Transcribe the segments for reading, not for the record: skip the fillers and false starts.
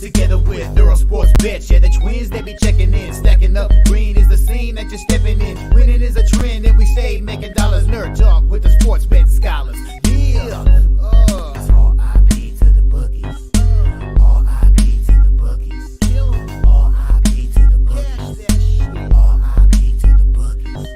together with Earle Sports Bets. Yeah, the twins, they be checking in, stacking up. Green is the scene that you're stepping in. Winning is a trend, and we stay making dollars. Nerd talk with the sports bet scholars. Yeah, it's R.I.P. to the bookies. R.I.P. to the bookies. R.I.P. to the bookies. R.I.P. to the bookies.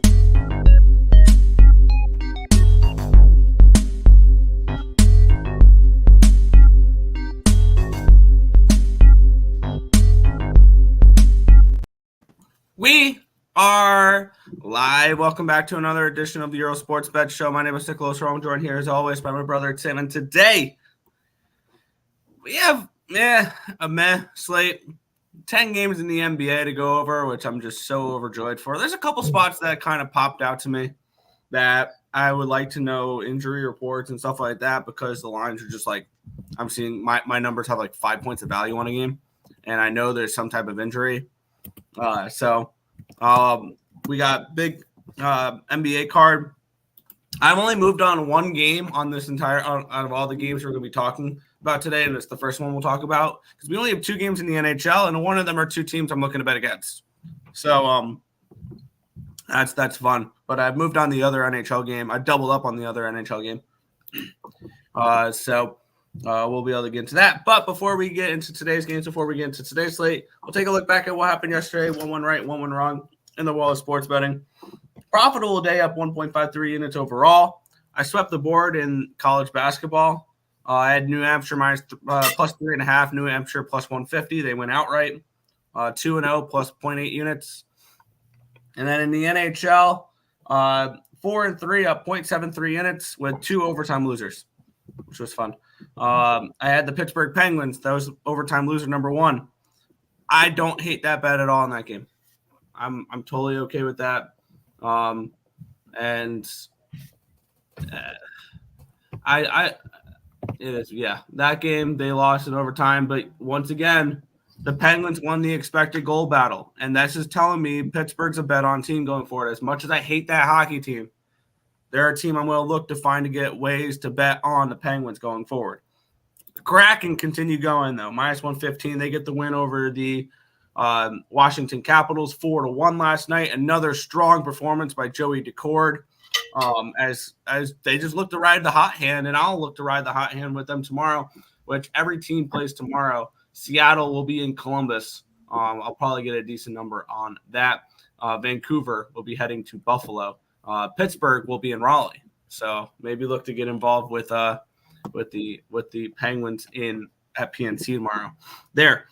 We are live. Welcome back to another edition of the Earle Sports Bet Show. My name is Nicholas. I'm joined here as always by my brother Tim. And today we have a meh slate. 10 games in the NBA to go over, which I'm just so overjoyed for. There's a couple spots that kind of popped out to me that I would like to know injury reports and stuff like that, because the lines are just like, I'm seeing my numbers have like 5 points of value on a game, and I know there's some type of injury. We got big NBA card. I've only moved on one game on this entire out of all the games we're going to be talking about today, and it's the first one we'll talk about because we only have 2 games in the NHL, and one of them are 2 teams I'm looking to bet against. So that's fun. But I've moved on the other NHL game. I doubled up on the other NHL game. We'll be able to get into that. But before we get into today's games, before we get into today's slate, we'll take a look back at what happened yesterday. 1 right, 1 wrong in the world of sports betting. Profitable day, up 1.53 units overall. I swept the board in college basketball. I had New Hampshire plus 3.5, New Hampshire plus 150. They went outright. 2-0 plus 0.8 units. And then in the NHL, 4-3 up 0.73 units with 2 overtime losers, which was fun. I had the Pittsburgh Penguins. That was overtime loser number 1. I don't hate that bet at all in that game. I'm totally okay with that. That game they lost in overtime, but once again, the Penguins won the expected goal battle, and that's just telling me Pittsburgh's a bet on team going forward. As much as I hate that hockey team, they're a team I'm going to look to find to get ways to bet on the Penguins going forward. The Kraken continue going, though. Minus 115. They get the win over the Washington Capitals 4-1 last night. Another strong performance by Joey Decord. As they just look to ride the hot hand, and I'll look to ride the hot hand with them tomorrow, which every team plays tomorrow. Seattle will be in Columbus. I'll probably get a decent number on that. Vancouver will be heading to Buffalo. Pittsburgh will be in Raleigh, so maybe look to get involved with the Penguins at PNC tomorrow. There,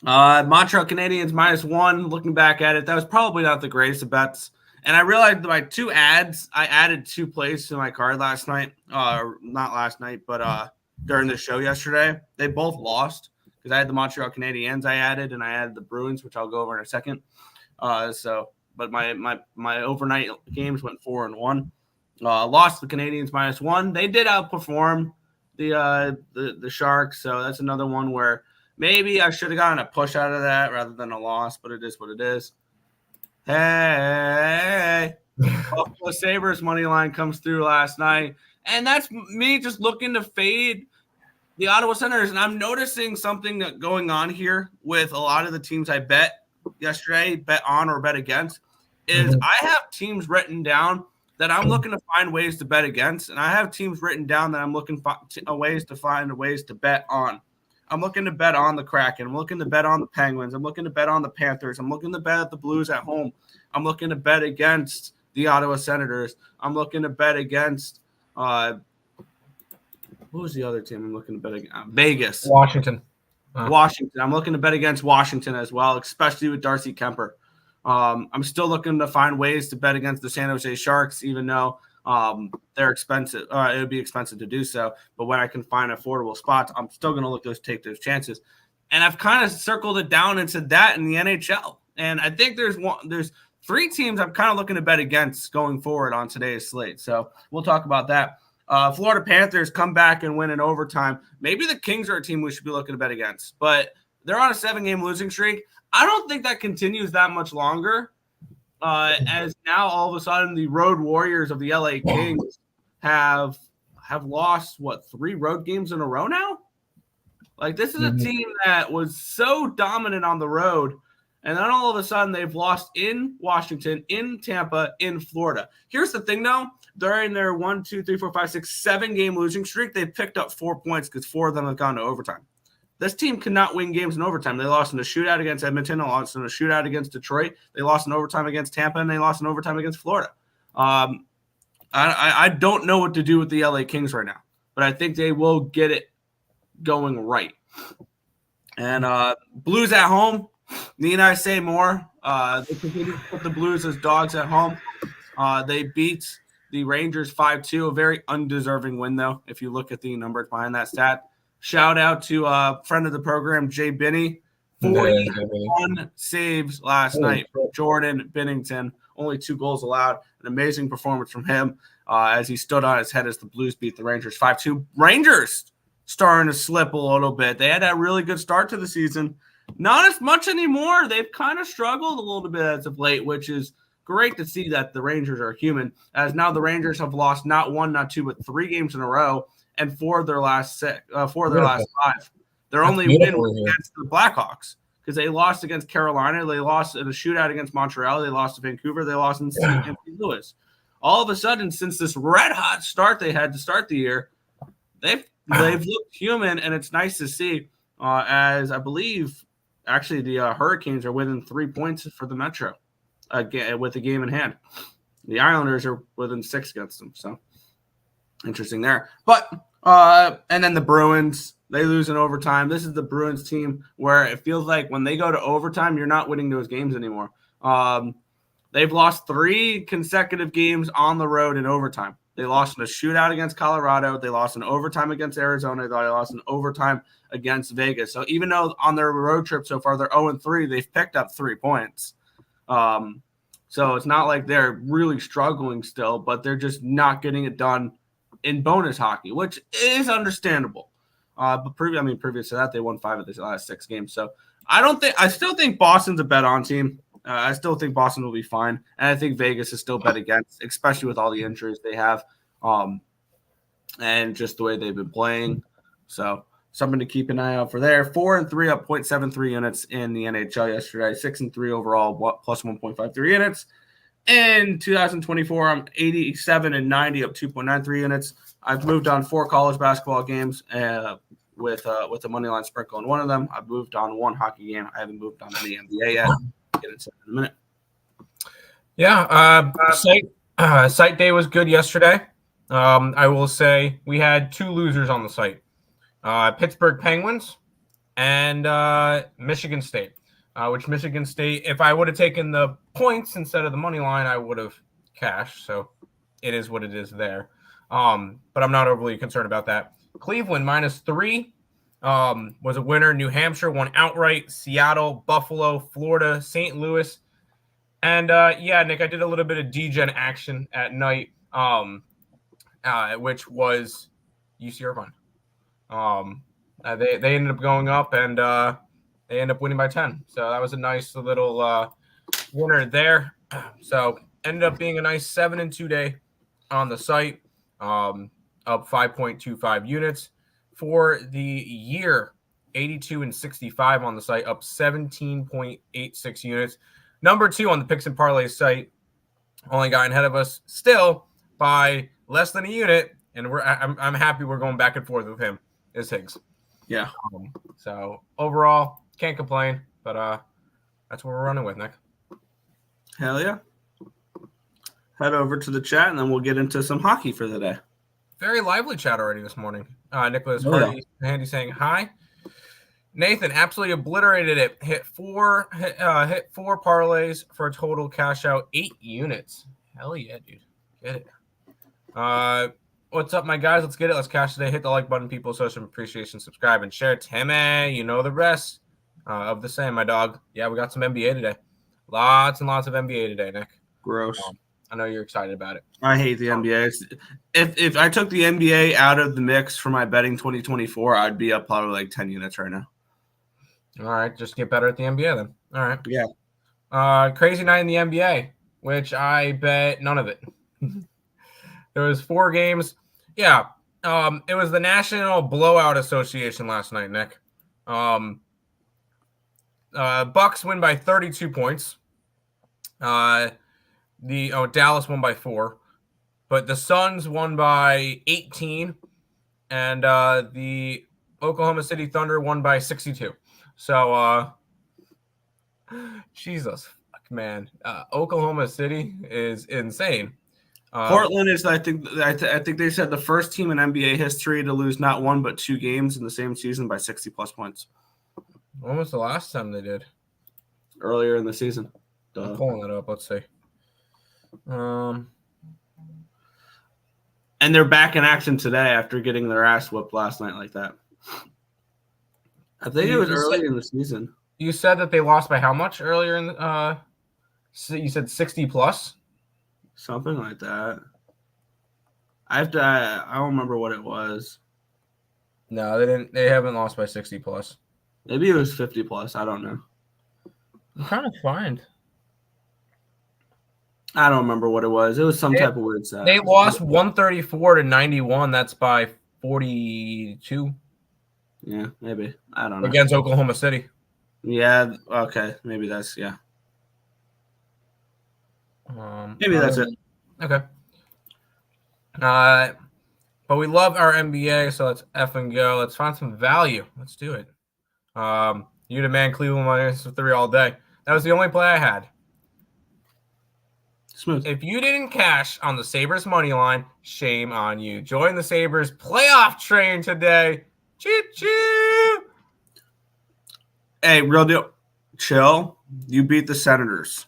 Montreal Canadiens -1. Looking back at it, that was probably not the greatest of bets. And I realized my 2 ads, I added 2 plays to my card last night. Not last night, but during the show yesterday, they both lost because I had the Montreal Canadiens I added, and I added the Bruins, which I'll go over in a second. But my overnight games went 4-1. Lost the Canadiens -1. They did outperform the Sharks, so that's another one where maybe I should have gotten a push out of that rather than a loss, but it is what it is. Hey, Buffalo Sabres money line comes through last night, and that's me just looking to fade the Ottawa Senators. And I'm noticing something that going on here with a lot of the teams I bet yesterday, bet on or bet against, is I have teams written down that I'm looking to find ways to bet against, and I have teams written down that I'm looking for ways to bet on. I'm looking to bet on the Kraken. I'm looking to bet on the Penguins. I'm looking to bet on the Panthers. I'm looking to bet at the Blues at home. I'm looking to bet against the Ottawa Senators. I'm looking to bet against what was the other team I'm looking to bet against? Vegas. Washington. Washington. I'm looking to bet against Washington as well, especially with Darcy Kemper. I'm still looking to find ways to bet against the San Jose Sharks, even though they're expensive. It would be expensive to do so. But when I can find affordable spots, I'm still going to look to take those chances. And I've kind of circled it down into that in the NHL. And I think there's 3 teams I'm kind of looking to bet against going forward on today's slate. So we'll talk about that. Florida Panthers come back and win in overtime. Maybe the Kings are a team we should be looking to bet against, but they're on a 7-game losing streak. I don't think that continues that much longer, as now all of a sudden the Road Warriors of the LA Kings have lost, 3 road games in a row now? Like, this is a team that was so dominant on the road, and then all of a sudden they've lost in Washington, in Tampa, in Florida. Here's the thing, though. During their 1, 2, 3, 4, 5, 6, 7-game losing streak, they picked up 4 points because 4 of them have gone to overtime. This team cannot win games in overtime. They lost in a shootout against Edmonton. They lost in a shootout against Detroit. They lost in overtime against Tampa, and they lost in overtime against Florida. I don't know what to do with the LA Kings right now, but I think they will get it going right. And Blues at home, need I say more? They continue to put the Blues as dogs at home. They beat the Rangers 5-2, a very undeserving win, though, if you look at the numbers behind that stat. Shout out to a friend of the program, Jay Binney. 41 saves last night from Jordan Binnington. Only 2 goals allowed. An amazing performance from him as he stood on his head as the Blues beat the Rangers 5-2. Rangers starting to slip a little bit. They had that really good start to the season. Not as much anymore. They've kind of struggled a little bit as of late, which is great to see that the Rangers are human, as now the Rangers have lost not 1, not 2, but 3 games in a row, and 4 of their last 5. Their only win was against the Blackhawks because they lost against Carolina. They lost in a shootout against Montreal. They lost to Vancouver. They lost in St. Louis. All of a sudden, since this red-hot start they had to start the year, they've looked human, and it's nice to see, as I believe actually the Hurricanes are within 3 points for the Metro with the game in hand. The Islanders are within 6 against them, so interesting there. But and then the Bruins, they lose in overtime. This is the Bruins team where it feels like when they go to overtime, you're not winning those games anymore. They've lost 3 consecutive games on the road in overtime. They lost in a shootout against Colorado. They lost in overtime against Arizona. They lost in overtime against Vegas. So even though on their road trip so far they're 0-3, they've picked up 3 points. So it's not like they're really struggling still, but they're just not getting it done in bonus hockey, which is understandable. But previous to that, they won 5 of the last 6 games. So I still think Boston's a bet on team. I still think Boston will be fine. And I think Vegas is still bet against, especially with all the injuries they have. And just the way they've been playing. So something to keep an eye out for there. 4-3 up 0.73 units in the NHL yesterday. 6-3 overall, plus 1.53 units. In 2024, I'm 87-90 up 2.93 units. I've moved on 4 college basketball games with a money line sprinkle in one of them. I've moved on 1 hockey game. I haven't moved on any NBA yet. Get into it in a minute. Yeah, site day was good yesterday. I will say we had 2 losers on the site. Pittsburgh Penguins and Michigan State, which Michigan State, if I would have taken the points instead of the money line, I would have cashed. So it is what it is there. But I'm not overly concerned about that. Cleveland -3 was a winner. New Hampshire won outright. Seattle, Buffalo, Florida, St. Louis. And yeah, Nick, I did a little bit of D-Gen action at night, which was UC Irvine. They ended up going up and they ended up winning by 10. So that was a nice little winner there. So ended up being a nice 7-2 day on the site, up 5.25 units for the year. 82-65 on the site, up 17.86 units. Number 2 on the Picks and Parleys site, only guy ahead of us still by less than a unit, and I'm happy we're going back and forth with him. Is Higgs. Yeah. So overall, can't complain, but that's what we're running with, Nick. Hell yeah. Head over to the chat, and then we'll get into some hockey for the day. Very lively chat already this morning. Nicholas Handy saying hi. Nathan absolutely obliterated it. Hit four parlays for a total cash out 8 units. Hell yeah, dude. Get it. What's up, my guys? Let's get it. Let's cash today. Hit the like button, people. Show some appreciation, subscribe, and share. Timmy, you know the rest of the same, my dog. Yeah, we got some NBA today. Lots and lots of NBA today, Nick. Gross. I know you're excited about it. I hate the NBA. If I took the NBA out of the mix for my betting 2024, I'd be up probably like 10 units right now. All right, just get better at the NBA then. All right. Yeah. Crazy night in the NBA, which I bet none of it. There was 4 games. Yeah. It was the National Blowout Association last night, Nick. Bucks win by 32 points. Dallas won by 4, but the Suns won by 18, and the Oklahoma City Thunder won by 62. So, Jesus, man, Oklahoma City is insane. Portland is, I think they said the first team in NBA history to lose not 1 but 2 games in the same season by 60+ points. When was the last time they did? Earlier in the season. I'm pulling it up. Let's see. And they're back in action today after getting their ass whooped last night like that. I think it was early in the season. You said that they lost by how much earlier in the you said 60+? Something like that. I don't remember what it was. No, they didn't. They haven't lost by 60+. Maybe it was 50+. I don't know. I'm trying to find. I don't remember what it was. It was some type of weird stat. They lost 134-91. That's by 42. Yeah, maybe. I don't know. Against Oklahoma City. Yeah. Okay. Maybe that's maybe that's it. Okay. But we love our NBA, so let's effing go. Let's find some value. Let's do it. You demand Cleveland -3 all day. That was the only play I had. Smooth. If you didn't cash on the Sabres money line, shame on you. Join the Sabres playoff train today. Choo choo. Hey, real deal. Chill. You beat the Senators.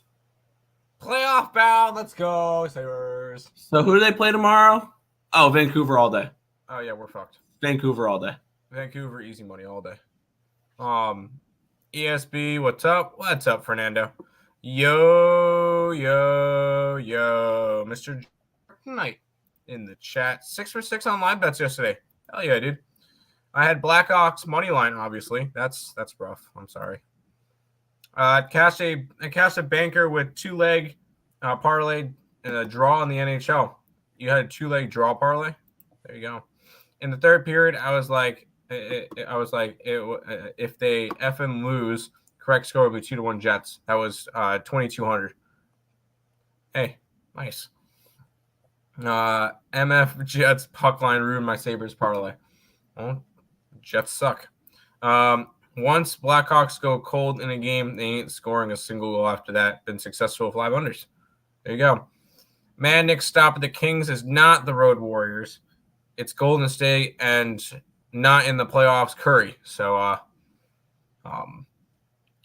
Playoff bound. Let's go, Sabres. So who do they play tomorrow? Oh, Vancouver all day. Oh, yeah, we're fucked. Vancouver all day. Vancouver, easy money all day. ESB, what's up? What's up, Fernando? Yo, Mr. Knight in the chat. 6 for 6 on live bets yesterday. Hell yeah, dude. I had Blackhawks money line, obviously. That's rough. I'm sorry. I cashed a banker with 2-leg parlay and a draw in the NHL. You had a 2-leg draw parlay. There you go. In the third period, I was like, if they effing lose, correct score would be 2-1 Jets. That was 2,200. Hey, nice. MF Jets puck line ruined my Sabres parlay. Well, Jets suck. Once Blackhawks go cold in a game, they ain't scoring a single goal after that. Been successful with 5 unders. There you go. Man, Nick stop at the Kings is not the Road Warriors. It's Golden State and not in the playoffs Curry. So I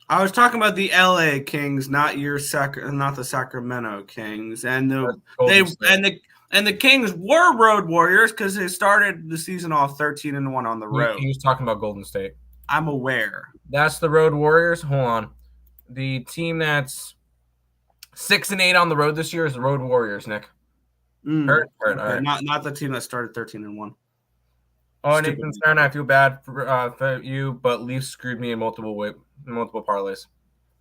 was talking about the LA Kings, not the Sacramento Kings. And the Kings were Road Warriors because they started the season off 13-1 on the road. He was talking about Golden State. I'm aware. That's the Road Warriors. Hold on. The team that's 6-8 on the road this year is the Road Warriors, Nick. Hurt. All right. Not the team that started 13-1. Oh, Nathan Stern, I feel bad for you, but Leafs screwed me in multiple parlays.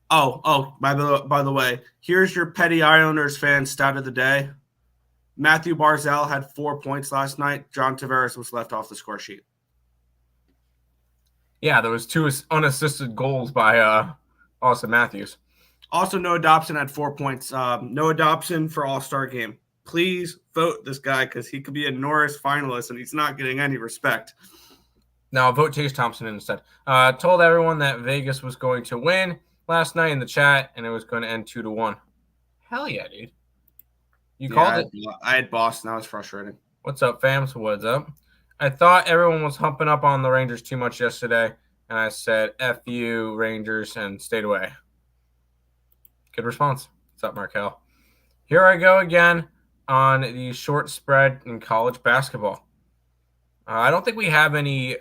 Oh, by the way, here's your petty Islanders fan stat of the day. Matthew Barzal had 4 points last night. John Tavares was left off the score sheet. Yeah, there was 2 unassisted goals by Austin Matthews. Also, Noah Dobson had 4 points. Noah Dobson for All-Star game. Please vote this guy because he could be a Norris finalist and he's not getting any respect. No, vote Chase Thompson instead. Told everyone that Vegas was going to win last night in the chat and it was going to end 2-1. Hell yeah, dude. You called it? I had Boston. That was frustrating. What's up, fams? What's up? I thought everyone was humping up on the Rangers too much yesterday, and I said, F you, Rangers, and stayed away. Good response. What's up, Markel? Here I go again on the short spread in college basketball. I don't think we have any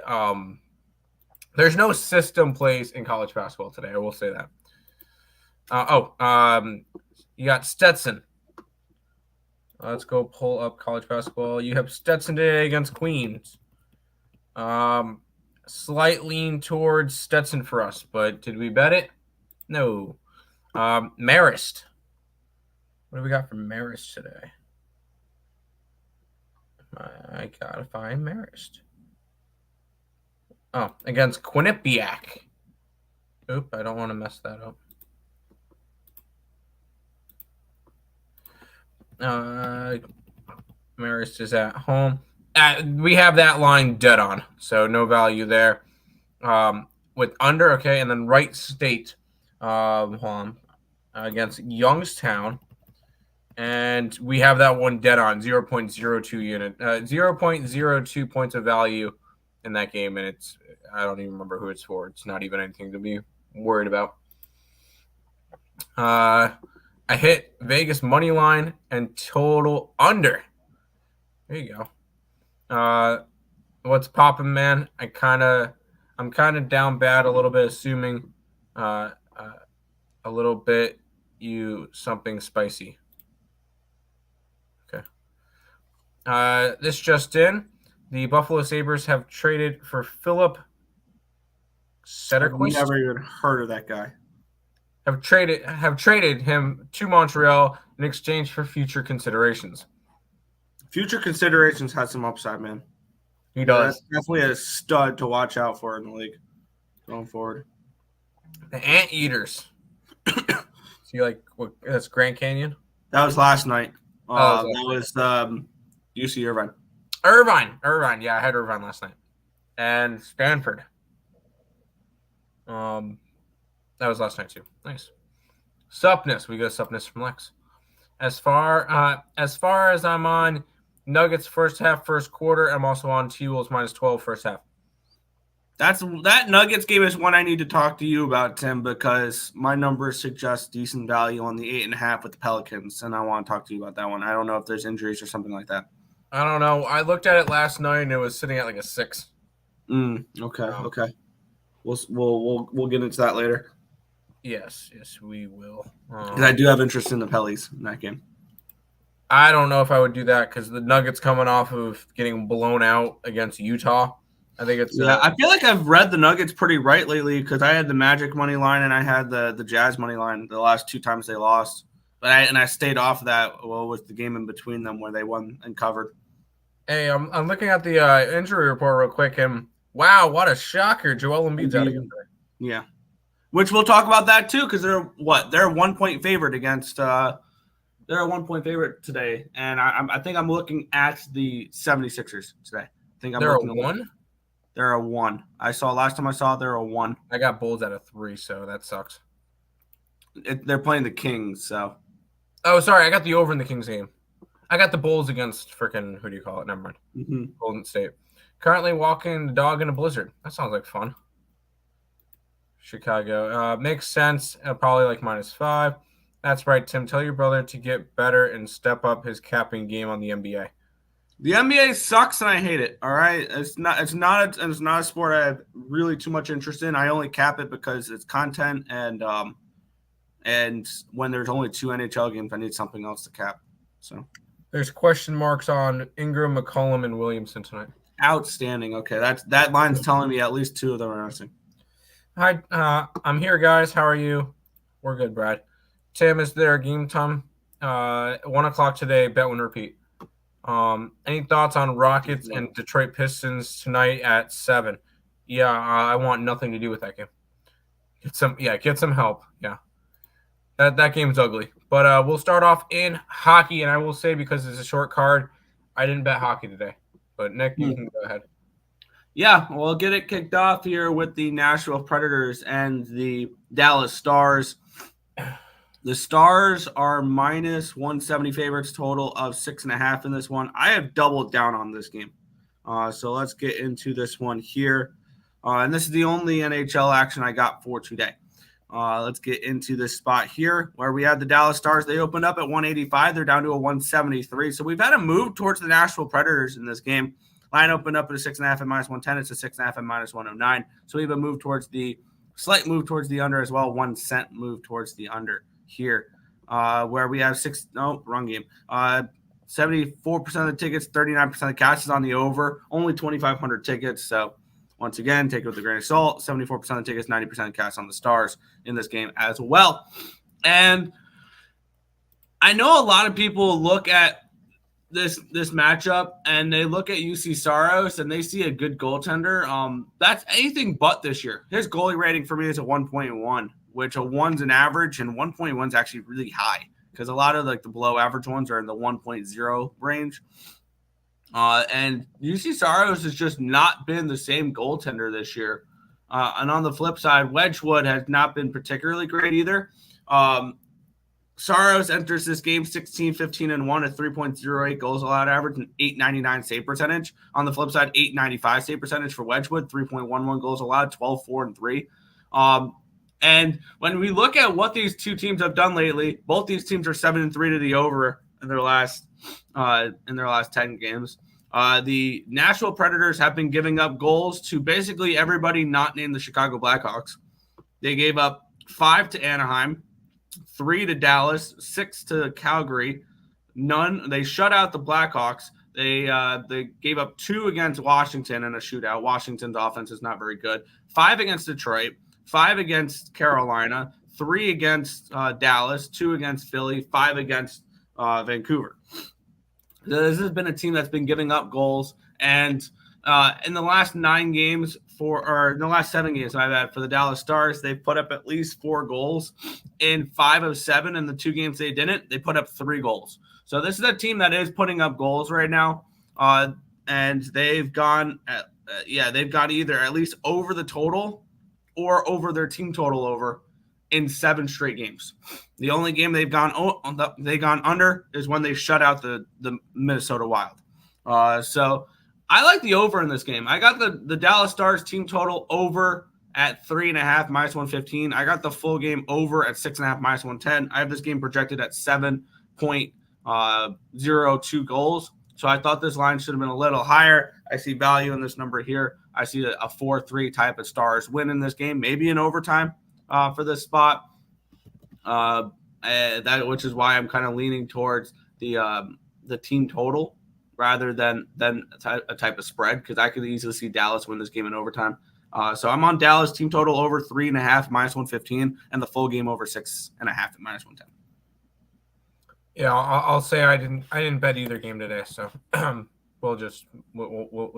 there's no system plays in college basketball today. I will say that. You got Stetson. Let's go pull up college basketball. You have Stetson today against Queens. Slight lean towards Stetson for us, but did we bet it? No. Marist. What do we got for Marist today? I gotta find Marist. against Quinnipiac. Oop, I don't want to mess that up. Marist is at home. We have that line dead on, so no value there. With under, okay, and then Wright State hold on, against Youngstown. And we have that one dead on, 0.02 unit, 0.02 points of value in that game. And I don't even remember who it's for. It's not even anything to be worried about. I hit Vegas money line and total under. There you go. What's popping, man? I'm kind of down bad a little bit, assuming a little bit something spicy. Okay. This just in. The Buffalo Sabres have traded for Philip Sederquist. I've never even heard of that guy. Have traded him to Montreal in exchange for future considerations. Future considerations has some upside, man. He does. That's definitely a stud to watch out for in the league going forward. The Anteaters. See, that's Grand Canyon? That was last night. That was UC Irvine. Irvine. Yeah, I had Irvine last night. And Stanford. That was last night too. Nice. Supness. We got Supness from Lex. As far as I'm on Nuggets first half, first quarter, I'm also on T-Wolves -12 first half. That Nuggets game is one I need to talk to you about, Tim, because my numbers suggest decent value on the 8.5 with the Pelicans, and I want to talk to you about that one. I don't know if there's injuries or something like that. I don't know. I looked at it last night and it was sitting at like a 6. Okay. We'll get into that later. Yes, we will. Because I do have interest in the Parleys in that game. I don't know if I would do that because the Nuggets coming off of getting blown out against Utah. I think it's I feel like I've read the Nuggets pretty right lately because I had the Magic money line and I had the Jazz money line the last 2 times they lost. But I stayed off of that with the game in between them where they won and covered. Hey, I'm looking at the injury report real quick, and wow, what a shocker! Joel Embiid's out again today. Yeah, which we'll talk about that too because they're a 1-point favorite against. They're a 1-point favorite today, and I think I'm looking at the 76ers today. I think they're a 1. They're a 1. Last time I saw they're a 1. I got Bulls at a 3, so that sucks. They're playing the Kings, so. Oh, sorry, I got the over in the Kings game. I got the Bulls against freaking who do you call it? Never mind. Mm-hmm. Golden State. Currently walking the dog in a blizzard. That sounds like fun. Chicago makes sense. Probably like -5. That's right, Tim. Tell your brother to get better and step up his capping game on the NBA. The NBA sucks and I hate it. All right, it's not a sport I have really too much interest in. I only cap it because it's content and when there's only 2 NHL games, I need something else to cap. So there's question marks on Ingram, McCollum, and Williamson tonight. Outstanding. Okay, that line's telling me at least 2 of them are interesting. Hi, I'm here, guys. How are you? We're good, Brad. Tim, is there a game time? 1:00 today. Bet when repeat. Any thoughts on Rockets and Detroit Pistons tonight at 7? Yeah, I want nothing to do with that game. Get some help. Yeah, that game's ugly. But we'll start off in hockey, and I will say because it's a short card, I didn't bet hockey today. But Nick, you can go ahead. Yeah, we'll get it kicked off here with the Nashville Predators and the Dallas Stars. The Stars are -170 favorites, total of 6.5 in this one. I have doubled down on this game. So let's get into this one here. And this is the only NHL action I got for today. Let's get into this spot here where we have the Dallas Stars. They opened up at 185. They're down to a 173. So we've had a move towards the Nashville Predators in this game. Line opened up at a 6.5 at -110. It's a 6.5 at -109. So we have a slight move towards the under as well. 1 cent move towards the under here, where we have wrong game. 74% of the tickets, 39% of the cash is on the over. Only 2,500 tickets. So once again, take it with a grain of salt. 74% of the tickets, 90% of the cash on the Stars in this game as well. And I know a lot of people look at this matchup and they look at UC Saros and they see a good goaltender, that's anything but this year. His goalie rating for me is a 1.1, which a 1's an average, and 1.1 is actually really high because a lot of like the below average ones are in the 1.0 range. And UC Saros has just not been the same goaltender this year. And on the flip side, Wedgwood has not been particularly great either. Saros enters this game 16-15-1 at 3.08 goals allowed average and 8.99 save percentage. On the flip side, 8.95 save percentage for Wedgwood, 3.11 goals allowed, 12-4-3. And when we look at what these two teams have done lately, both these teams are 7-3 to the over in their last 10 games. The Nashville Predators have been giving up goals to basically everybody not named the Chicago Blackhawks. They gave up 5 to Anaheim, 3 to Dallas, 6 to Calgary. They shut out the Blackhawks. They gave up 2 against Washington in a shootout. Washington's offense is not very good. 5 against Detroit, 5 against Carolina, 3 against Dallas, 2 against Philly, 5 against Vancouver. This has been a team that's been giving up goals, and in the last 9 games in the last 7 games I've had for the Dallas Stars, they've put up at least 4 goals. In 5 of 7 in the 2 games they didn't, they put up 3 goals. So this is a team that is putting up goals right now, and they've gone either at least over the total or over their team total over in 7 straight games. The only game they've gone under is when they shut out the Minnesota Wild. So I like the over in this game. I got the Dallas Stars team total over at 3.5 minus 115. I got the full game over at 6.5 minus 110. I have this game projected at 7.02 goals. So I thought this line should have been a little higher. I see value in this number here. I see a 4-3 type of Stars win in this game, maybe in overtime for this spot. Which is why I'm kind of leaning towards the team total rather than a type of spread, because I could easily see Dallas win this game in overtime. So I'm on Dallas team total over 3.5 minus 115 and the full game over 6.5 at minus 110. Yeah, I'll say I didn't bet either game today, so we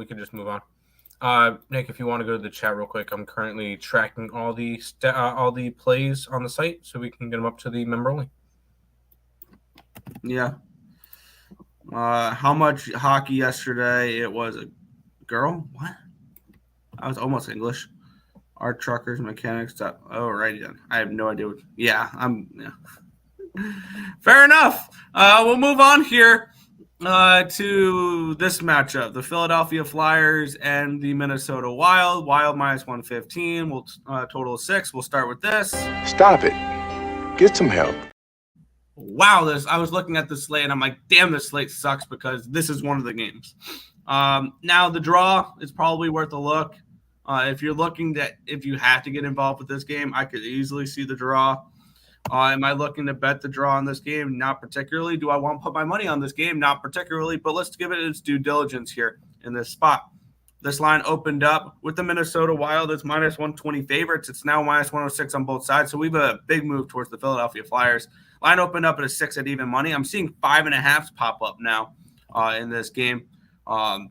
can just move on. Nick, if you want to go to the chat real quick, I'm currently tracking all the plays on the site so we can get them up to the member only. Yeah. How much hockey yesterday? It was a girl. What? I was almost English. Art truckers, mechanics. Oh, right then. I have no idea. Yeah. Fair enough. We'll move on here to this matchup: the Philadelphia Flyers and the Minnesota Wild. Wild minus 115. We'll total 6. We'll start with this. Stop it. Get some help. Wow, I was looking at the slate and I'm like, damn, this slate sucks because this is one of the games. Now the draw is probably worth a look. If you have to get involved with this game, I could easily see the draw. Am I looking to bet the draw on this game? Not particularly. Do I want to put my money on this game? Not particularly, but let's give it its due diligence here in this spot. This line opened up with the Minnesota Wild as minus 120 favorites. It's now minus 106 on both sides, so we have a big move towards the Philadelphia Flyers. Line opened up at a 6 at even money. I'm seeing 5.5s pop up now in this game. Let's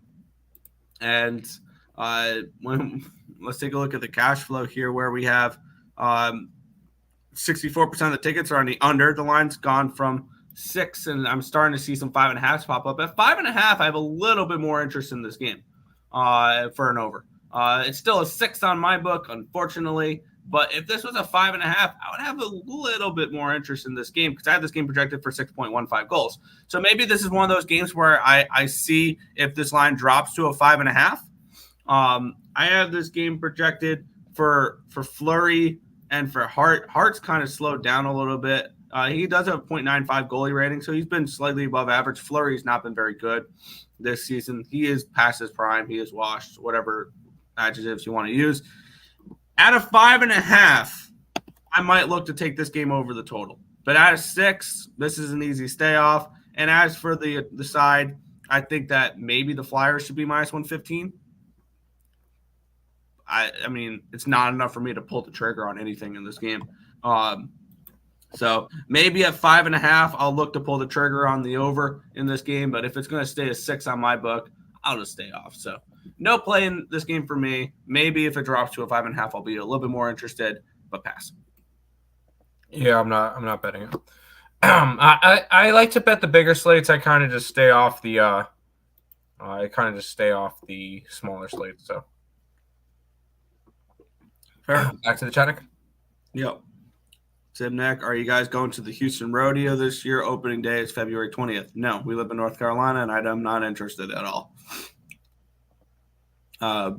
take a look at the cash flow here, where we have 64% of the tickets are on the under. The line's gone from 6, and I'm starting to see some 5.5s pop up. At 5.5, I have a little bit more interest in this game for an over. It's still a 6 on my book, unfortunately. But if this was a 5.5, I would have a little bit more interest in this game because I have this game projected for 6.15 goals. So maybe this is one of those games where I see if this line drops to a 5.5. I have this game projected for Fleury and for Hart. Hart's kind of slowed down a little bit. He does have a 0.95 goalie rating, so he's been slightly above average. Fleury's not been very good this season. He is past his prime. He is washed, whatever adjectives you want to use. At a 5.5, I might look to take this game over the total. But at a 6, this is an easy stay off. And as for the side, I think that maybe the Flyers should be minus 115. I mean, it's not enough for me to pull the trigger on anything in this game. So maybe at 5.5, I'll look to pull the trigger on the over in this game. But if it's going to stay a 6 on my book, I'll just stay off. So no play in this game for me. Maybe if it drops to a 5.5, I'll be a little bit more interested, but pass. Yeah, I'm not betting it. I like to bet the bigger slates. I kind of just stay off the smaller slates. So Fair. Back to the chat. Yep. Zimnek, are you guys going to the Houston Rodeo this year? Opening day is February 20th. No, we live in North Carolina, and I'm not interested at all. A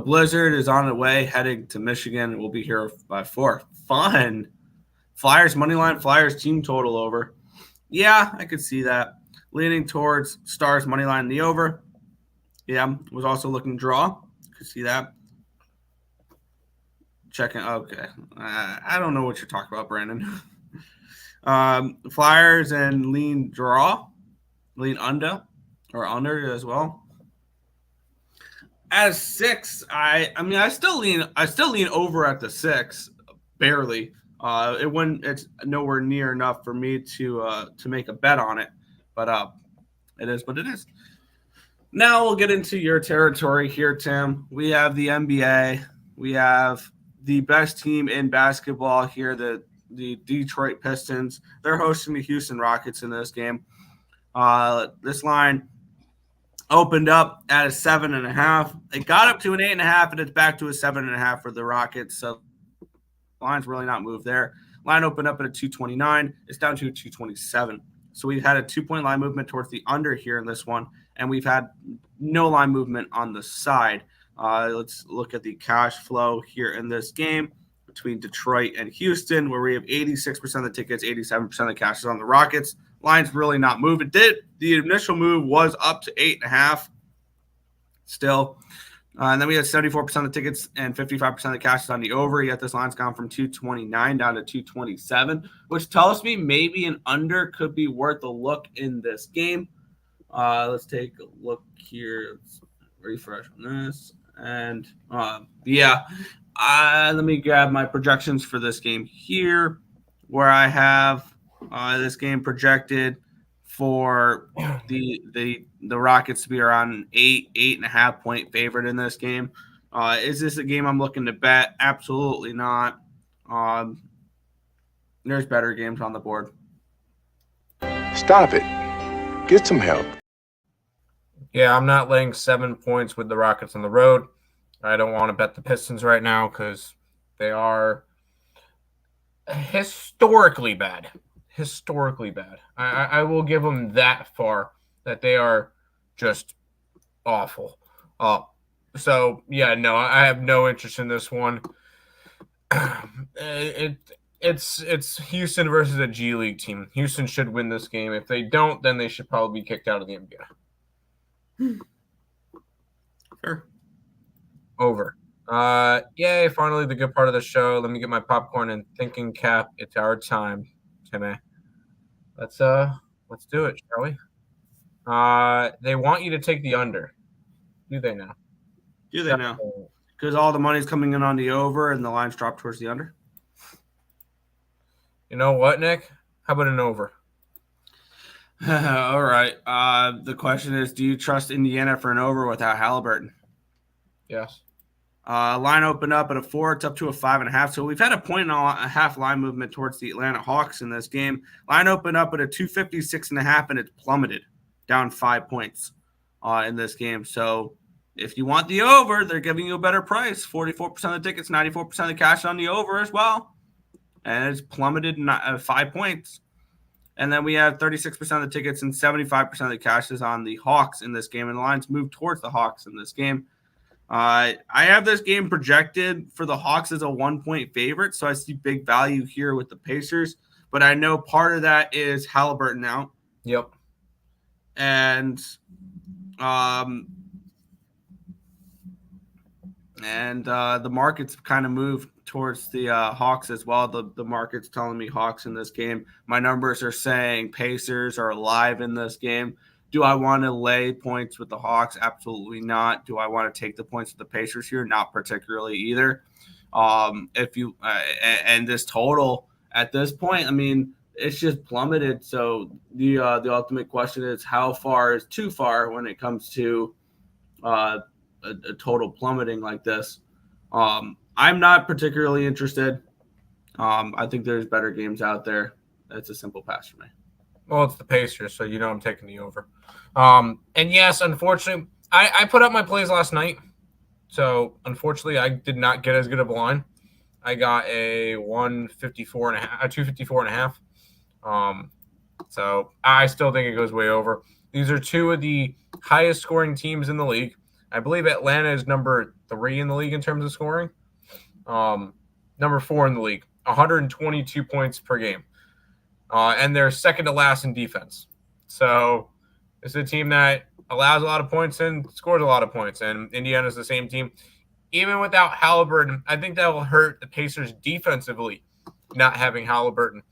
blizzard is on the way, heading to Michigan. We'll be here by 4. Fun. Flyers moneyline, Flyers team total over. Yeah, I could see that. Leaning towards Stars moneyline the over. Yeah, was also looking draw. Could see that. Checking. Okay. I don't know what you're talking about, Brandon. Flyers and lean draw. Lean under as well. As 6, I still lean over at the 6, barely. It's nowhere near enough for me to make a bet on it, but it is what it is. Now we'll get into your territory here, Tim. We have the NBA. We have the best team in basketball here, the Detroit Pistons. They're hosting the Houston Rockets in this game. This line opened up at a 7.5. It got up to an 8.5, and it's back to a 7.5 for the Rockets. So line's really not moved there. Line opened up at a 229. It's down to a 227. So we've had a 2-point line movement towards the under here in this one, and we've had no line movement on the side. Let's look at the cash flow here in this game between Detroit and Houston, where we have 86% of the tickets, 87% of the cash is on the Rockets. Line's really not moved. It did. The initial move was up to 8.5 still. And then we had 74% of the tickets and 55% of the cash is on the over. Yet this line's gone from 229 down to 227, which tells me maybe an under could be worth a look in this game. Let's take a look here. Let's refresh on this. And let me grab my projections for this game here, where I have this game projected for the Rockets to be around an 8.5 point favorite in this game. Is this a game I'm looking to bet? Absolutely not. There's better games on the board. Stop it. Get some help. Yeah, I'm not laying 7 points with the Rockets on the road. I don't want to bet the Pistons right now because they are historically bad. I will give them that far, that they are just awful. So, yeah, no, I have no interest in this one. It's Houston versus a G League team. Houston should win this game. If they don't, then they should probably be kicked out of the NBA. Sure. Over. Yay, finally the good part of the show. Let me get my popcorn and thinking cap. It's our time, Timmy. Let's do it, shall we? They want you to take the under. Do they now? Do they now? Because all the money's coming in on the over and the line's dropped towards the under? You know what, Nick? How about an over? All right. The question is, do you trust Indiana for an over without Halliburton? Yes. Line opened up at a 4. It's up to a 5.5. So we've had a 1.5 line movement towards the Atlanta Hawks in this game. Line opened up at a 256.5, and it's plummeted down 5 points in this game. So if you want the over, they're giving you a better price. 44% of the tickets, 94% of the cash on the over as well. And it's plummeted 5 points. And then we have 36% of the tickets and 75% of the cash is on the Hawks in this game. And the lines move towards the Hawks in this game. I have this game projected for the Hawks as a 1-point favorite. So I see big value here with the Pacers. But I know part of that is Halliburton out. Yep. And the market's kind of moved towards the Hawks as well. The market's telling me Hawks in this game. My numbers are saying Pacers are alive in this game. Do I want to lay points with the Hawks? Absolutely not. Do I want to take the points with the Pacers here? Not particularly either. If you and this total at this point, I mean, it's just plummeted. So the ultimate question is, how far is too far when it comes to a total plummeting like this? I'm not particularly interested. I think there's better games out there. That's a simple pass for me. Well, it's the Pacers, so I'm taking the over. And yes, unfortunately, I put up my plays last night. So unfortunately, I did not get as good of a line. I got a 154 and a half, a 254 and a half. So I still think it goes way over. These are two of the highest scoring teams in the league. I believe Atlanta is number 3 in the league in terms of scoring. Number 4 in the league, 122 points per game. And they're second to last in defense. So it's a team that allows a lot of points and scores a lot of points. And Indiana's the same team. Even without Halliburton, I think that will hurt the Pacers defensively, not having Halliburton.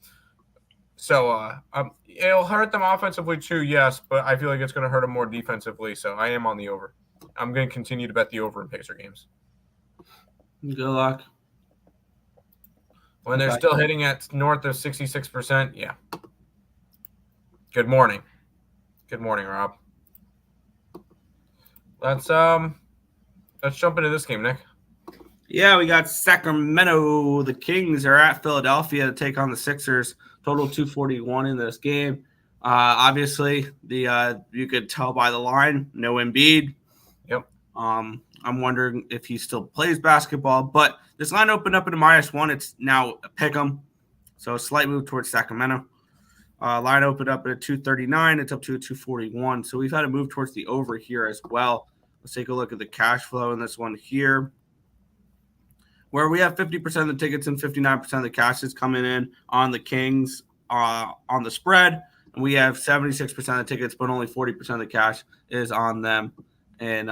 So it'll hurt them offensively too, yes, but I feel like it's going to hurt them more defensively. So I am on the over. I'm going to continue to bet the over in Pacer games. Good luck. When they're still hitting at north of 66%, yeah. Good morning. Good morning, Rob. Let's jump into this game, Nick. Yeah, we got Sacramento. The Kings are at Philadelphia to take on the Sixers. Total 241 in this game. Obviously, you could tell by the line, no Embiid. Yep. I'm wondering if he still plays basketball, but this line opened up at a -1. It's now a pick 'em, so a slight move towards Sacramento. Line opened up at a 239. It's up to a 241. So we've had a move towards the over here as well. Let's take a look at the cash flow in this one here, where we have 50% of the tickets and 59% of the cash is coming in on the Kings on the spread. And we have 76% of the tickets, but only 40% of the cash is on them and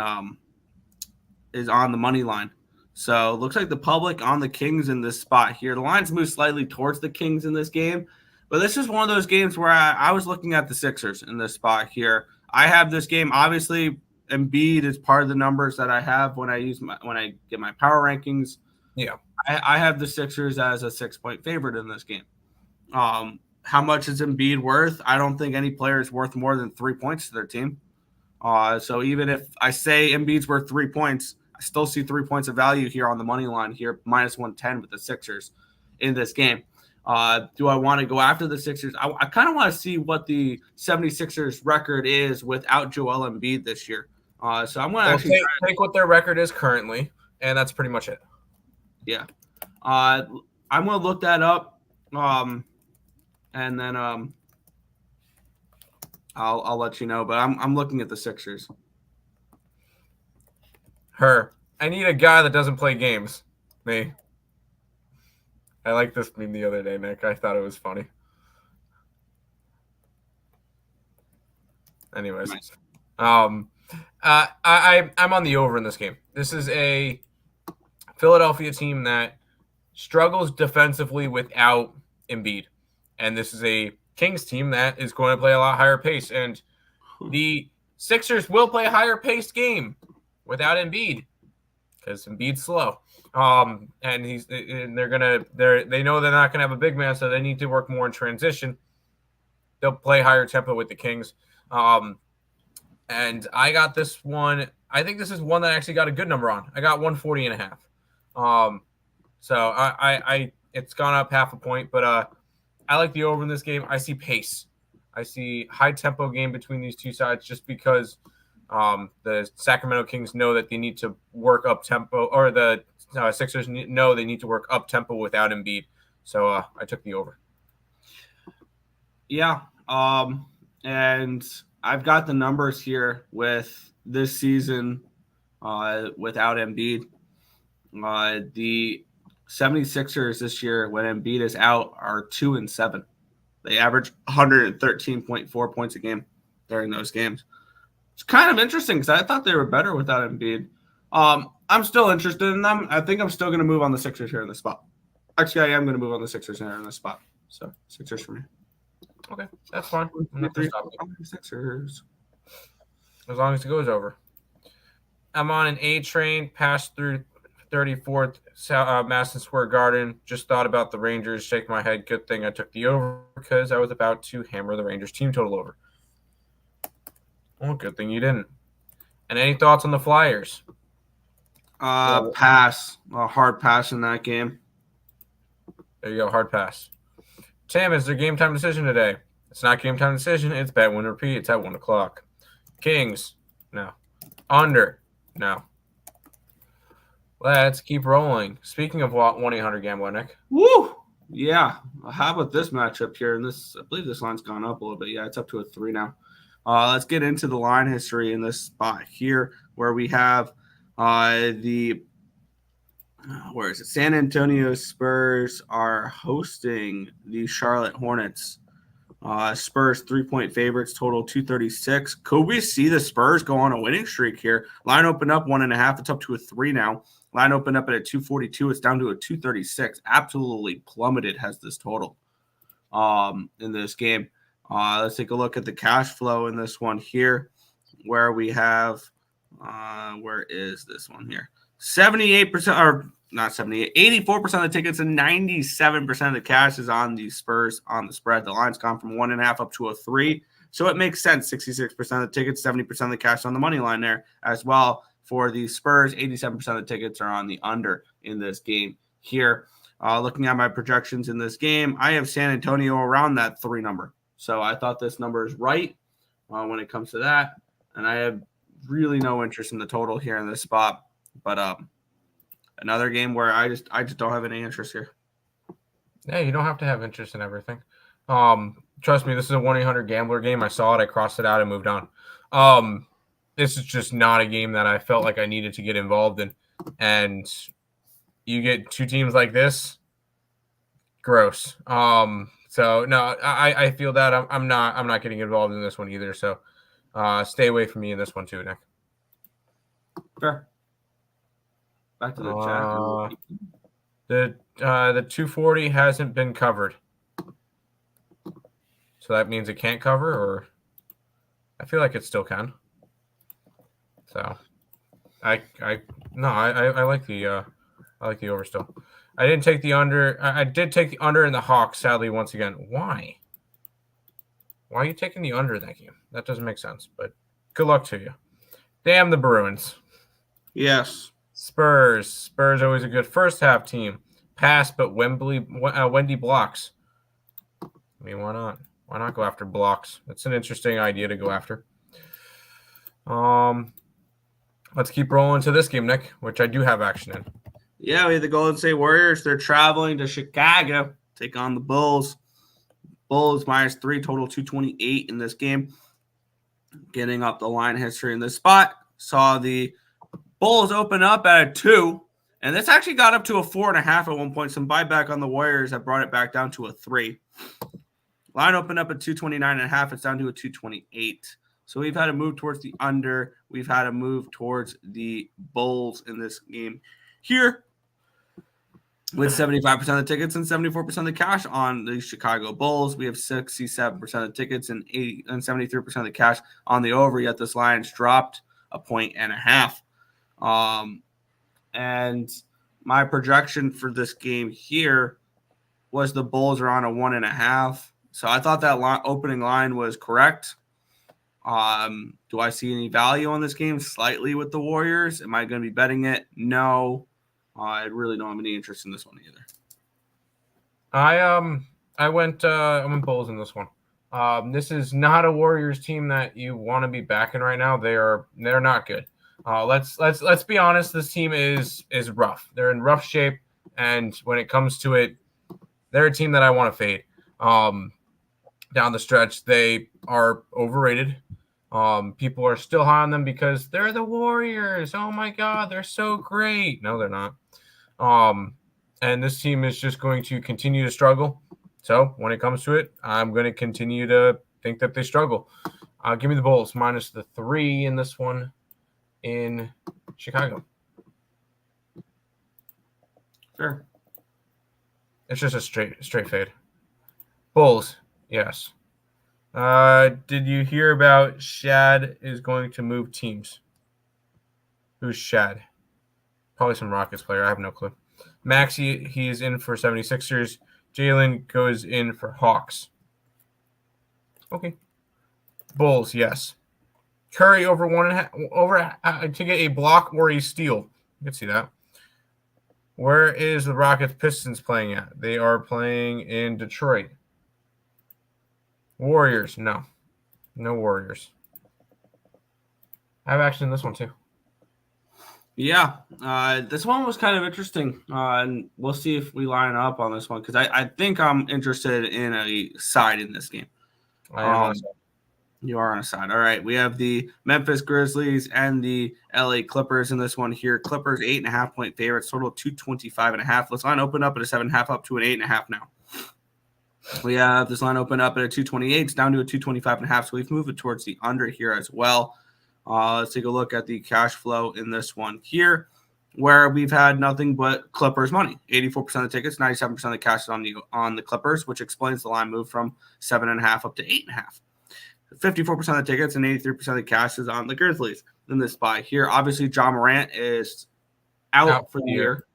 is on the money line. So it looks like the public on the Kings in this spot here. The lines move slightly towards the Kings in this game, but this is one of those games where I was looking at the Sixers in this spot here. I have this game, obviously, Embiid is part of the numbers that I have when I get my power rankings. Yeah. I have the Sixers as a 6-point favorite in this game. How much is Embiid worth? I don't think any player is worth more than 3 points to their team. So even if I say Embiid's worth 3 points, I still see 3 points of value here on the money line here, -110 with the Sixers in this game. Do I want to go after the Sixers? I kind of want to see what the 76ers record is without Joel Embiid this year. So I'm going to actually take what their record is currently, and that's pretty much it. Yeah. I'm going to look that up. And then I'll let you know, but I'm looking at the Sixers. I need a guy that doesn't play games. Me. I liked this meme the other day, Nick. I thought it was funny. Anyways. Nice. I'm on the over in this game. This is a Philadelphia team that struggles defensively without Embiid. And this is a Kings team that is going to play a lot higher pace. And the Sixers will play a higher paced game without Embiid because Embiid's slow. And they know they're not gonna have a big man, so they need to work more in transition. They'll play higher tempo with the Kings. And I got this one. I think this is one that I actually got a good number on. I got 140 and a half. So I it's gone up half a point, but I like the over in this game. I see pace. I see high tempo game between these two sides just because the Sacramento Kings know that they need to work up tempo, or the Sixers know they need to work up tempo without Embiid. So I took the over. Yeah. And I've got the numbers here with this season without Embiid. The 76ers this year, when Embiid is out, are 2-7. They average 113.4 points a game during those games. It's kind of interesting because I thought they were better without Embiid. I'm still interested in them. I think I'm still going to move on the Sixers here in this spot. Actually, I am going to move on the Sixers here in this spot. So Sixers for me. Okay, that's fine. Sixers. As long as it goes over. I'm on an A train, passed through 34th Madison Square Garden. Just thought about the Rangers. Shake my head. Good thing I took the over because I was about to hammer the Rangers team total over. Well, good thing you didn't. And any thoughts on the Flyers? Pass. A hard pass in that game. There you go. Hard pass. Tim, is there game time decision today? It's not game time decision. It's bet win repeat. It's at 1 o'clock. Kings. No. Under. No. Let's keep rolling. Speaking of 1-800-GAMBLER, Nick. Woo! Yeah. How about this matchup here? And this, I believe this line's gone up a little bit. Yeah, it's up to a 3 now. Let's get into the line history in this spot here where we have where is it? San Antonio Spurs are hosting the Charlotte Hornets. Spurs 3-point favorites, total 236. Could we see the Spurs go on a winning streak here? Line opened up 1.5. It's up to a 3 now. Line opened up at a 242. It's down to a 236. Absolutely plummeted has this total in this game. Let's take a look at the cash flow in this one here, where we have where is this one here? 78%, or not 78, 84% of the tickets and 97% of the cash is on the Spurs on the spread. The line's gone from 1.5 up to a 3. So it makes sense. 66% of the tickets, 70% of the cash on the money line there as well. For the Spurs, 87% of the tickets are on the under in this game here. Looking at my projections in this game, I have San Antonio around that 3 number. So I thought this number is right when it comes to that. And I have really no interest in the total here in this spot. But another game where I just don't have any interest here. Yeah, you don't have to have interest in everything. Trust me, this is a 1-800-GAMBLER game. I saw it, I crossed it out, and moved on. This is just not a game that I felt like I needed to get involved in. And you get 2 teams like this, gross. So no, I feel that I'm not getting involved in this one either. So stay away from me in this one too, Nick. Fair. Back to the chat. The 240 hasn't been covered. So that means it can't cover, or I feel like it still can. So I like the over still. I didn't take the under. I did take the under in the Hawks, sadly, once again. Why? Why are you taking the under in that game? That doesn't make sense, but good luck to you. Damn the Bruins. Yes. Spurs always a good first half team. Pass, but Wendy blocks. I mean, why not? Why not go after blocks? That's an interesting idea to go after. Let's keep rolling to this game, Nick, which I do have action in. Yeah, we have the Golden State Warriors. They're traveling to Chicago, take on the Bulls. Bulls -3, total 228 in this game. Getting up the line history in this spot. Saw the Bulls open up at a 2, and this actually got up to a 4.5 at one point. Some buyback on the Warriors that brought it back down to a 3. Line opened up at 229.5. It's down to a 228. So we've had a move towards the under. We've had a move towards the Bulls in this game here, with 75% of the tickets and 74% of the cash on the Chicago Bulls. We have 67% of the tickets and 73% of the cash on the over, yet this line's dropped 1.5 points. And my projection for this game here was the Bulls are on a 1.5. So I thought that opening line was correct. Do I see any value on this game? Slightly with the Warriors. Am I going to be betting it? No. I really don't have any interest in this one either. I went Bulls in this one. This is not a Warriors team that you want to be backing right now. They're not good. Let's be honest. This team is rough. They're in rough shape, and when it comes to it, they're a team that I want to fade. Down the stretch, they are overrated. People are still high on them because they're the Warriors. Oh my God, they're so great. No, they're not. And this team is just going to continue to struggle. So when it comes to it, I'm going to continue to think that they struggle. Give me the Bulls minus the 3 in this one in Chicago. Sure. It's just a straight fade. Bulls, yes. Did you hear about Shad is going to move teams? Who's Shad? Probably some Rockets player. I have no clue. Maxey, he is in for 76ers. Jalen goes in for Hawks. Okay. Bulls, yes. Curry over 1.5 to get a block or a steal. You can see that. Where is the Rockets Pistons playing at? They are playing in Detroit. Warriors, no. No Warriors. I have action in this one too. Yeah, this one was kind of interesting, and we'll see if we line up on this one because I think I'm interested in a side in this game. I am on a side. You are on a side. All right, we have the Memphis Grizzlies and the LA Clippers in this one here. Clippers 8.5-point favorites, total 225.5. Let's line open up at a 7.5 up to an 8.5 now. We have this line open up at a 228. It's down to a 225.5, so we've moved it towards the under here as well. Let's take a look at the cash flow in this one here, where we've had nothing but Clippers money. 84% of the tickets, 97% of the cash is on the Clippers, which explains the line move from 7.5 up to 8.5. 54% of the tickets and 83% of the cash is on the Grizzlies in this spot here. Obviously, John Morant is out for the year.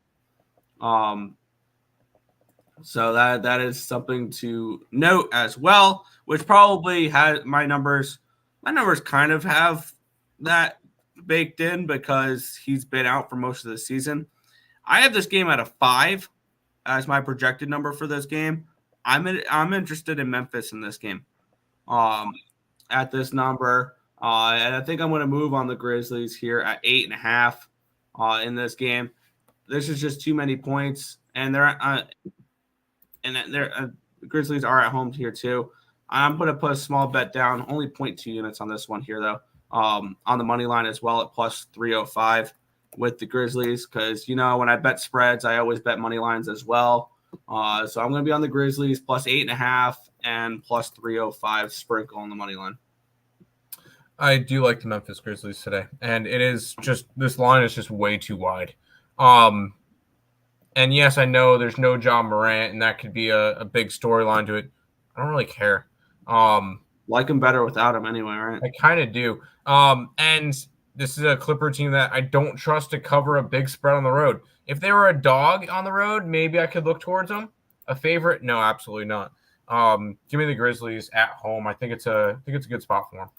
So that is something to note as well, which probably had my numbers kind of have that baked in because he's been out for most of the season. I have this game at a 5 as my projected number for this game. I'm interested in Memphis in this game at this number. And I think I'm going to move on the Grizzlies here at 8.5 in this game. This is just too many points, and the Grizzlies are at home here too. I'm going to put a small bet down, only 0.2 units on this one here though. On the money line as well at plus 305 with the Grizzlies because when I bet spreads, I always bet money lines as well. So I'm going to be on the Grizzlies plus 8.5 and plus 305 sprinkle on the money line. I do like the Memphis Grizzlies today, and it is just this line is just way too wide. And yes, I know there's no John Morant, and that could be a big storyline to it. I don't really care. Like him better without him anyway, right? I kind of do. And this is a Clipper team that I don't trust to cover a big spread on the road. If they were a dog on the road, maybe I could look towards them. A favorite? No, absolutely not. Give me the Grizzlies at home. I think it's a good spot for them.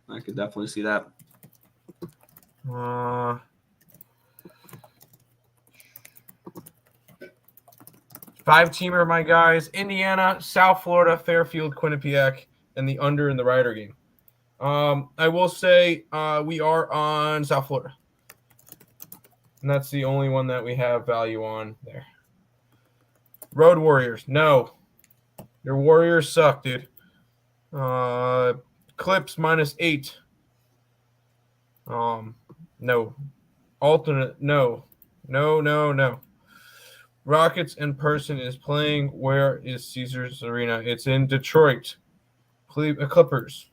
I could definitely see that. 5-teamer, my guys. Indiana, South Florida, Fairfield, Quinnipiac, and the under in the Rider game. I will say we are on South Florida. And that's the only one that we have value on there. Road Warriors. No. Your Warriors suck, dude. Clips -8. No. Alternate. No. No. Rockets in person is playing. Where is Caesars Arena? It's in Detroit. Clippers.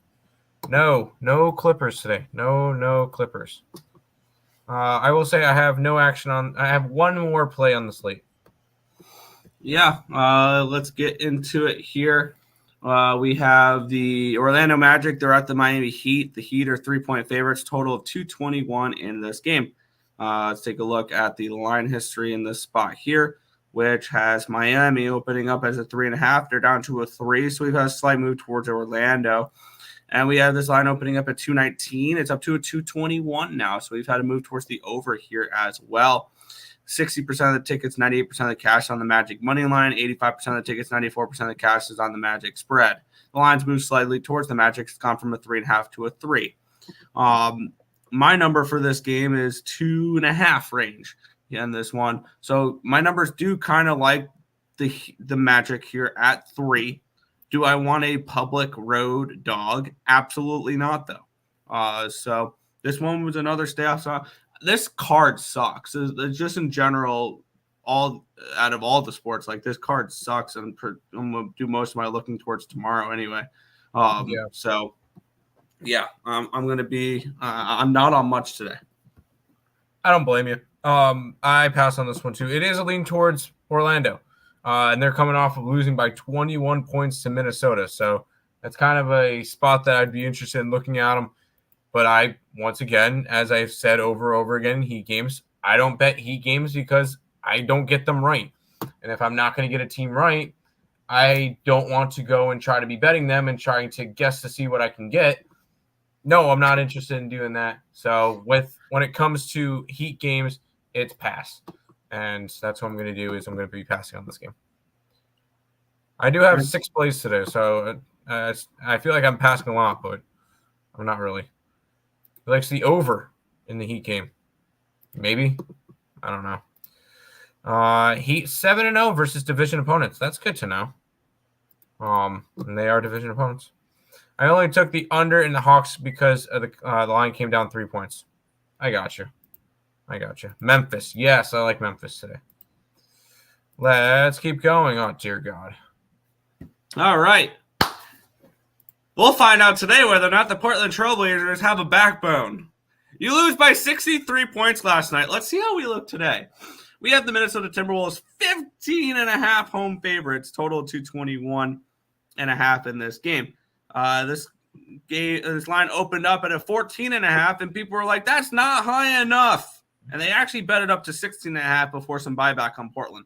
No Clippers today. No Clippers. I will say I have no action on. I have one more play on the slate. Yeah, let's get into it here. We have the Orlando Magic. They're at the Miami Heat. The Heat are 3-point favorites, total of 221 in this game. Let's take a look at the line history in this spot here, which has Miami opening up as a 3.5. They're down to a 3, so we've had a slight move towards Orlando. And we have this line opening up at 219. It's up to a 221 now, so we've had to move towards the over here as well. 60% of the tickets, 98% of the cash on the Magic money line, 85% of the tickets, 94% of the cash is on the Magic spread. The line's moved slightly towards the Magic. It's gone from a 3.5 to a 3. My number for this game is 2.5 range in this one. So my numbers do kind of like the Magic here at 3. Do I want a public road dog? Absolutely not, though. So this one was another stay off. So this card sucks. It's just in general, all out of all the sports, like this card sucks. And I'm going to do most of my looking towards tomorrow anyway. So, yeah, I'm going to be I'm not on much today. I don't blame you. I pass on this one, too. It is a lean towards Orlando. And they're coming off of losing by 21 points to Minnesota. So that's kind of a spot that I'd be interested in looking at them. But once again, as I've said over again, Heat games, I don't bet Heat games because I don't get them right. And if I'm not going to get a team right, I don't want to go and try to be betting them and trying to guess to see what I can get. No, I'm not interested in doing that. So when it comes to Heat games, it's pass. And that's what I'm going to do is I'm going to be passing on this game. I do have 6 plays today, so I feel like I'm passing a lot, but I'm not really. He likes the over in the Heat game. Maybe. I don't know. Heat 7-0 versus division opponents. That's good to know. And they are division opponents. I only took the under in the Hawks because of the line came down 3 points. I got you. Memphis. Yes, I like Memphis today. Let's keep going. Oh, dear God. All right. We'll find out today whether or not the Portland Trailblazers have a backbone. You lose by 63 points last night. Let's see how we look today. We have the Minnesota Timberwolves 15.5 home favorites, total 221.5 in this game. This line opened up at a 14.5, and people were like, that's not high enough. And they actually bet it up to 16.5 before some buyback on Portland.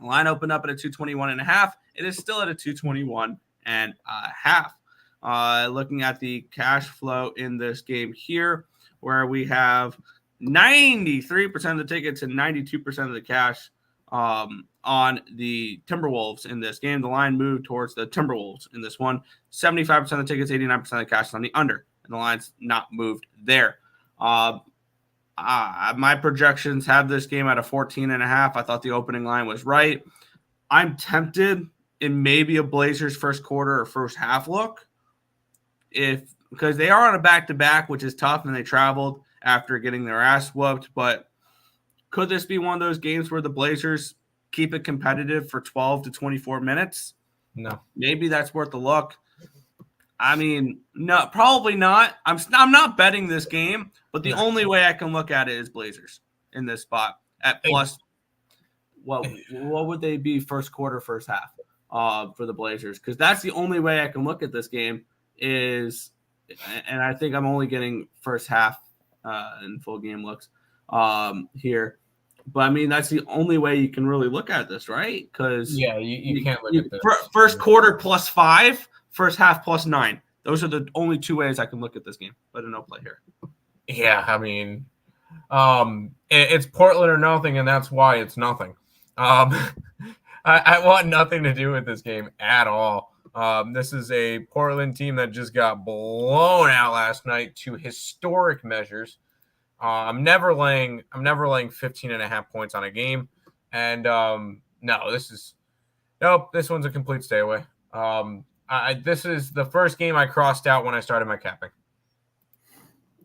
The line opened up at a 221.5. It is still at a 221.5. Looking at the cash flow in this game here, where we have 93% of the tickets and 92% of the cash on the Timberwolves in this game. The line moved towards the Timberwolves in this one. 75% of the tickets, 89% of the cash on the under, and the line's not moved there. My projections have this game at a 14.5. I thought the opening line was right. I'm tempted in maybe a Blazers first quarter or first half look, because they are on a back-to-back, which is tough, and they traveled after getting their ass whooped. But could this be one of those games where the Blazers keep it competitive for 12 to 24 minutes? No. Maybe that's worth a look. I mean, no, probably not. I'm not betting this game, but the only way I can look at it is Blazers in this spot at plus. What would they be first quarter, first half for the Blazers? Because that's the only way I can look at this game is, and I think I'm only getting first half in full game looks here. But I mean, that's the only way you can really look at this, right? Because you can't look at this. First quarter plus 5, first half plus 9. Those are the only 2 ways I can look at this game. But no play here. Yeah, I mean, it's Portland or nothing, and that's why it's nothing. I want nothing to do with this game at all. This is a Portland team that just got blown out last night to historic measures. I'm never laying 15.5 points on a game. And this one's a complete stay away. This is the first game I crossed out when I started my capping.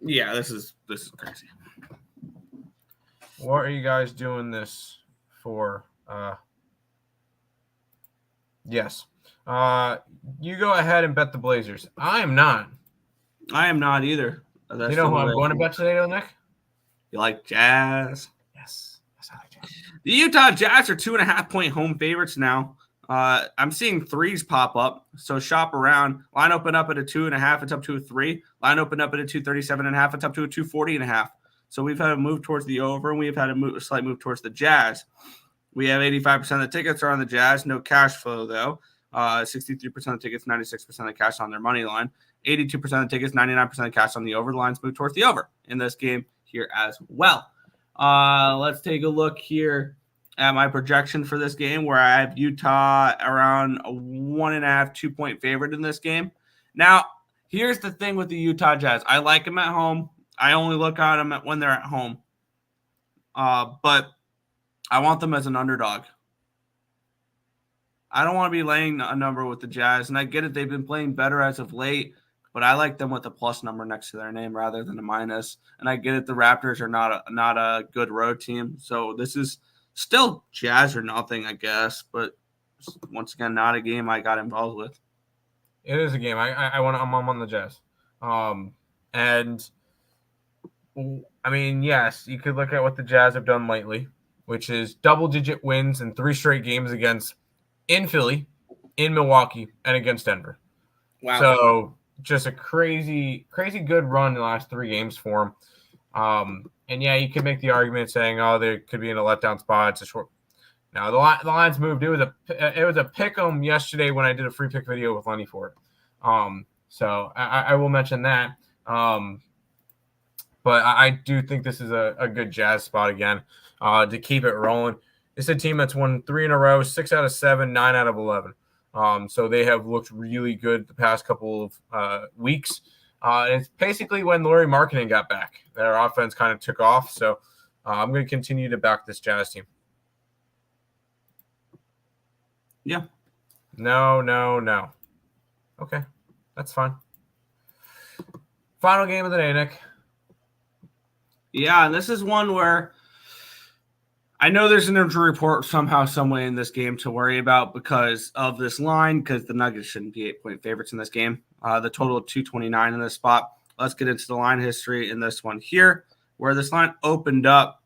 Yeah, this is crazy. What are you guys doing this for? Yes. You go ahead and bet the Blazers. I am not. I am not either. You know who I'm going to bet today, though, Nick? You like Jazz? Yes, I like Jazz. The Utah Jazz are 2.5-point home favorites now. I'm seeing threes pop up, so shop around. Line open up at a 2.5. It's up to a 3. Line open up at a 237.5. It's up to a 240.5. So we've had a move towards the over, and we've had a slight move towards the Jazz. We have 85% of the tickets are on the Jazz. No cash flow, though. 63% of the tickets, 96% of the cash on their money line. 82% of the tickets, 99% of the cash on the over. The lines move towards the over in this game here as well. Let's take a look here at my projection for this game, where I have Utah around a 1.5, 2-point favorite in this game. Now, here's the thing with the Utah Jazz. I like them at home. I only look at them when they're at home. But I want them as an underdog. I don't want to be laying a number with the Jazz, and I get it. They've been playing better as of late, but I like them with a plus number next to their name rather than a minus. And I get it. The Raptors are not a good road team, so this is still Jazz or nothing, I guess. But once again, not a game I got involved with. It is a game. I'm on the Jazz. And I mean, yes, you could look at what the Jazz have done lately, which is double-digit wins in 3 straight games in Philly, in Milwaukee, and against Denver. Wow. So just a crazy good run in the last 3 games for him. And yeah, you could make the argument saying, "Oh, they could be in a letdown spot. It's a short." Now the lines moved. It was a pick 'em yesterday when I did a free pick video with Lenny for it. So I will mention that. But I do think this is a good Jazz spot again to keep it rolling. It's a team that's won 3 in a row, 6 out of 7, 9 out of 11. So they have looked really good the past couple of weeks. It's basically when Lauri Markkanen got back. Their offense kind of took off. So I'm going to continue to back this Jazz team. Yeah. No. Okay, that's fine. Final game of the day, Nick. Yeah, and this is one where I know there's an injury report somehow, some way in this game to worry about because of this line, because the Nuggets shouldn't be 8-point favorites in this game. The total of 229 in this spot. Let's get into the line history in this one here, where this line opened up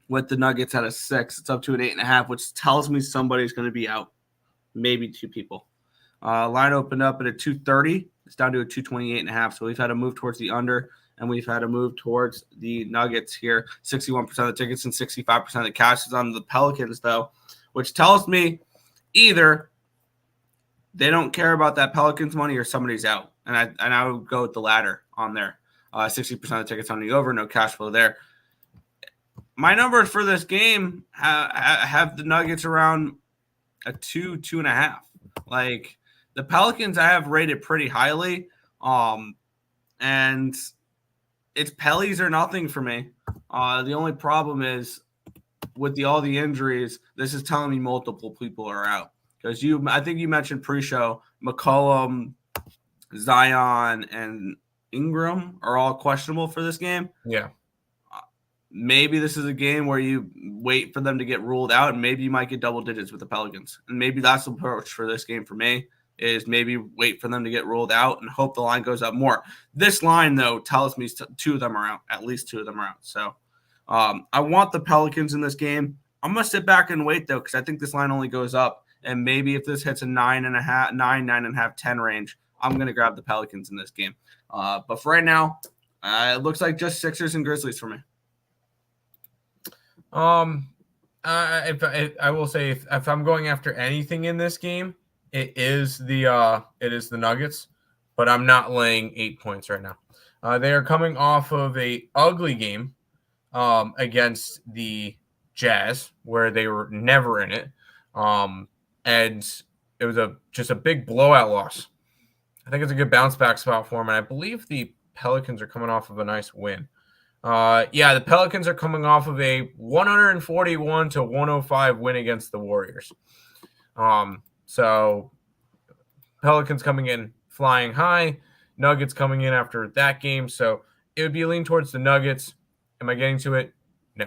with the Nuggets at a 6. It's up to an 8.5, which tells me somebody's going to be out. Maybe 2 people. Line opened up at a 230. It's down to a 228.5. So we've had a move towards the under, and we've had a move towards the Nuggets here. 61% of the tickets and 65% of the cash is on the Pelicans, though, which tells me either they don't care about that Pelicans money or somebody's out. And I would go with the latter on there. 60% of the tickets on the over, no cash flow there. My numbers for this game have the Nuggets around a 2.5. Like the Pelicans I have rated pretty highly. And it's Parleys or nothing for me. The only problem is with all the injuries, this is telling me multiple people are out. Because I think you mentioned pre-show, McCollum, Zion, and Ingram are all questionable for this game. Yeah. Maybe this is a game where you wait for them to get ruled out, and maybe you might get double digits with the Pelicans. And maybe that's the approach for this game for me, is maybe wait for them to get ruled out and hope the line goes up more. This line, though, tells me 2 of them are out. At least 2 of them are out. So I want the Pelicans in this game. I'm going to sit back and wait, though, because I think this line only goes up. And maybe if this hits a 9.5, 10 range, I'm going to grab the Pelicans in this game. But for right now, it looks like just Sixers and Grizzlies for me. I will say if I'm going after anything in this game, it is the Nuggets, but I'm not laying 8 points right now. They are coming off of a ugly game against the Jazz where they were never in it. And it was just a big blowout loss. I think it's a good bounce back spot for them, and I believe the Pelicans are coming off of a nice win. The Pelicans are coming off of a 141-105 win against the Warriors. So Pelicans coming in flying high, Nuggets coming in after that game. So it would be a lean towards the Nuggets. Am I getting to it? No.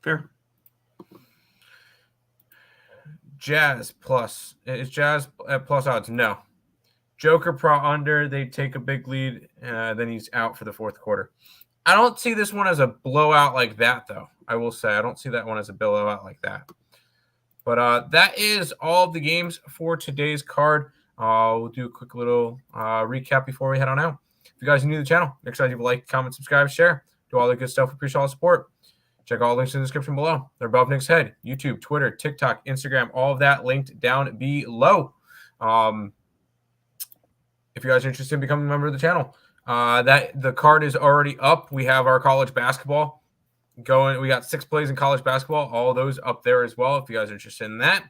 Fair. Jazz plus. Is Jazz at plus odds? No. Joker pro under. They take a big lead. Then he's out for the fourth quarter. I don't see this one as a blowout like that, though. I will say I don't see that one as a blowout like that. But that is all of the games for today's card. We'll do a quick little recap before we head on out. If you guys are new to the channel, make sure you like, comment, subscribe, share. Do all the good stuff. We appreciate all the support. Check all the links in the description below. They're above Nick's head. YouTube, Twitter, TikTok, Instagram, all of that linked down below. If you guys are interested in becoming a member of the channel, that the card is already up. We have our college basketball going. We got 6 plays in college basketball. All those up there as well. If you guys are interested in that.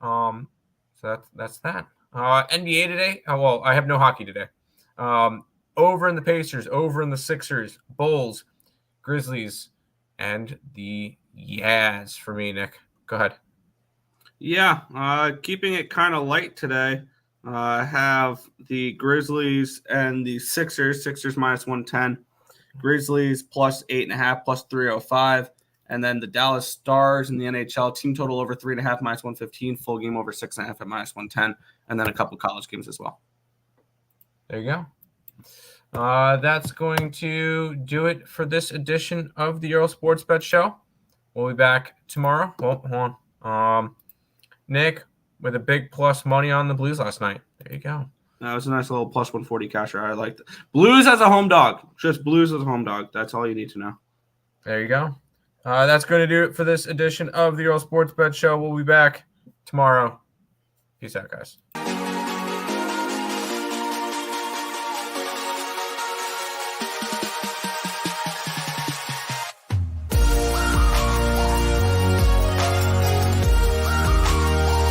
So that's that. NBA today. Well, I have no hockey today. Over in the Pacers, over in the Sixers, Bulls, Grizzlies, and the Jazz for me, Nick. Go ahead. Yeah, keeping it kind of light today. Have the Grizzlies and the Sixers. Sixers minus 110. Grizzlies plus 8.5, plus 305. And then the Dallas Stars and the NHL team total over 3.5, minus 115. Full game over 6.5 at minus 110. And then a couple college games as well. There you go. That's going to do it for this edition of the Earle Sports Bet Show. We'll be back tomorrow. Well, hold on. Nick, with a big plus money on the Blues last night. There you go. That was a nice little plus 140 casher. I liked it. Blues as a home dog. Just Blues as a home dog. That's all you need to know. There you go. That's going to do it for this edition of the Earle Sports Bet Show. We'll be back tomorrow. Peace out, guys.